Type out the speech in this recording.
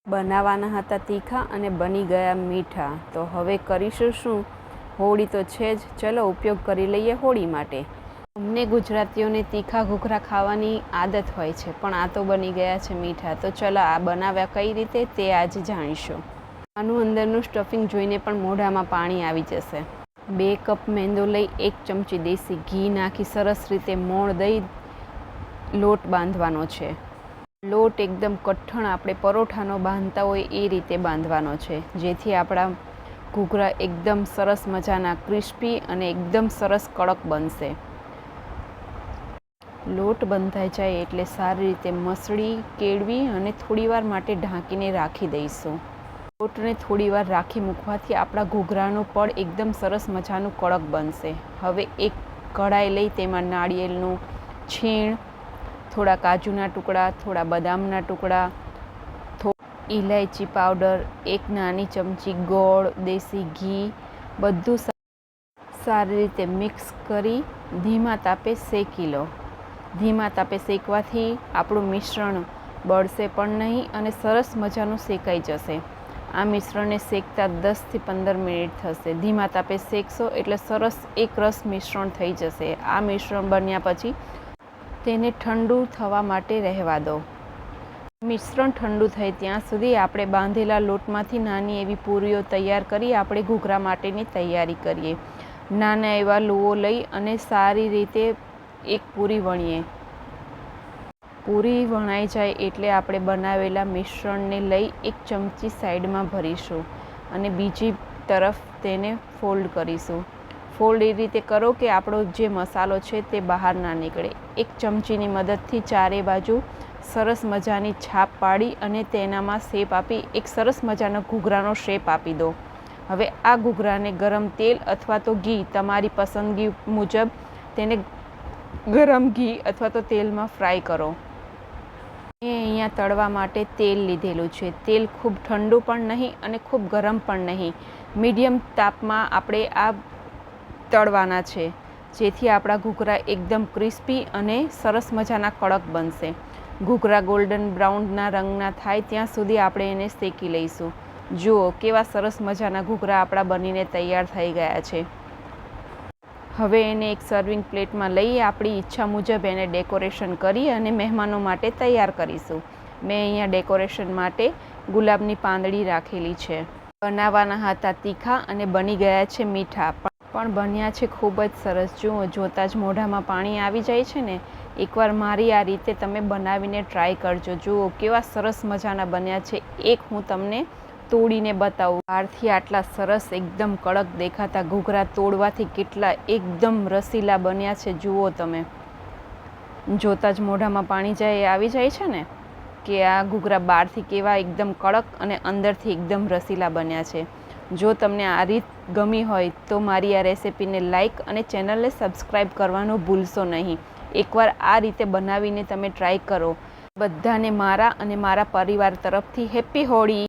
બનાવવાના હતા તીખા અને બની ગયા મીઠા. તો હવે કરીશું શું? હોળી તો છે જ, ચલો ઉપયોગ કરી લઈએ હોળી માટે. અમને ગુજરાતીઓને તીખા ઘૂઘરા ખાવાની આદત હોય છે, પણ આ તો બની ગયા છે મીઠા. તો ચલો આ બનાવ્યા કઈ રીતે તે આજે જાણીશું. આનું અંદરનું સ્ટફિંગ જોઈને પણ મોઢામાં પાણી આવી જશે. 2 કપ મેંદો લઈ 1 ચમચી દેશી ઘી નાખી સરસ રીતે મોણ દઈ લોટ બાંધવાનો છે. લોટ એકદમ કઠણ આપણે પરોઠાનો બાંધતા હોય એ રીતે બાંધવાનો છે, જેથી આપણા ઘૂઘરા એકદમ સરસ મજાના ક્રિસ્પી અને એકદમ સરસ કડક બનશે. લોટ બંધાઈ જાય એટલે સારી રીતે મસળી કેળવી અને થોડીવાર માટે ઢાંકીને રાખી દઈશું. લોટને થોડીવાર રાખી મૂકવાથી આપણા ઘૂઘરાનું પડ એકદમ સરસ મજાનું કડક બનશે. હવે એક કઢાઈ લઈ તેમાં નાળિયેરનું છીણ, થોડા કાજુના ટુકડા, થોડા બદામના ટુકડા, ઇલાયચી પાવડર, 1 નાની ચમચી ગોળ, દેશી ઘી બધું સારી રીતે મિક્સ કરી ધીમા તાપે શેકી લો. ધીમા તાપે શેકવાથી આપણું મિશ્રણ બળશે પણ નહીં અને સરસ મજાનું શેકાઈ જશે. આ મિશ્રણને શેકતા 10 થી 15 મિનિટ થશે. ધીમા તાપે શેકશો એટલે સરસ એકરસ મિશ્રણ થઈ જશે. આ મિશ્રણ બન્યા પછી તેને ઠંડુ થવા માટે રહેવા દો. મિશ્રણ ઠંડુ થાય ત્યાં સુધી આપણે બાંધેલા લોટમાંથી નાની એવી પૂરીઓ તૈયાર કરી આપણે ઘૂઘરા માટેની તૈયારી કરીએ. નાના એવા લુઓ લઈ અને સારી રીતે એક પૂરી વણીએ. પૂરી વણાઈ જાય એટલે આપણે બનાવેલા મિશ્રણને લઈ 1 ચમચી સાઈડમાં ભરીશું અને બીજી તરફ તેને ફોલ્ડ કરીશું. ફોલ્ડ એ રીતે કરો કે આપણો જે મસાલો છે તે બહાર ના નીકળે. 1 ચમચીની મદદથી ચારે બાજુ સરસ મજાની છાપ પાડી અને તેનામાં શેપ આપી એક સરસ મજાનો ઘૂઘરાનો શેપ આપી દો. હવે આ ઘૂઘરાને ગરમ તેલ અથવા તો ઘી, તમારી પસંદગી મુજબ તેને ગરમ ઘી અથવા તો તેલમાં ફ્રાય કરો. મેં અહીંયા તળવા માટે તેલ લીધેલું છે. તેલ ખૂબ ઠંડુ પણ નહીં અને ખૂબ ગરમ પણ નહીં, મીડિયમ તાપમાં આપણે આ તળવાના છે, જેથી આપણા ઘૂઘરા એકદમ ક્રિસ્પી અને સરસ મજાના કડક બનશે. ઘૂઘરા ગોલ્ડન બ્રાઉનના રંગના થાય ત્યાં સુધી આપણે એને શેકી લઈશું. જુઓ કેવા સરસ મજાના ઘૂઘરા આપણા બનીને તૈયાર થઈ ગયા છે. હવે એને એક સર્વિંગ પ્લેટમાં લઈ આપણી ઈચ્છા મુજબ એને ડેકોરેશન કરી અને મહેમાનો માટે તૈયાર કરીશું. મેં અહીંયા ડેકોરેશન માટે ગુલાબની પાંદડી રાખેલી છે. બનાવવાના હતા તીખા અને બની ગયા છે મીઠા, પણ બન્યા છે ખૂબ જ સરસ. જુઓ, જોતાં જ મોઢામાં પાણી આવી જાય છે ને. એકવાર મારી આ રીતે તમે બનાવીને ટ્રાય કરજો. જુઓ કેવા સરસ મજાના બન્યા છે. એક હું તમને તોડીને બતાવું. બહારથી આટલા સરસ એકદમ કડક દેખાતા ઘૂઘરા તોડવાથી કેટલા એકદમ રસીલા બન્યા છે. જુઓ તમે, જોતાં જ મોઢામાં પાણી આવી જાય છે ને કે આ ઘૂઘરા બહારથી કેવા એકદમ કડક અને અંદરથી એકદમ રસીલા બન્યા છે. જો તમને આ રીત ગમી હોય તો મારી આ રેસિપીને લાઈક અને ચેનલને સબસ્ક્રાઈબ કરવાનું ભૂલશો નહીં. એકવાર આ રીતે બનાવીને તમે ટ્રાય કરો. બધાને મારા અને મારા પરિવાર તરફથી હેપી હોળી.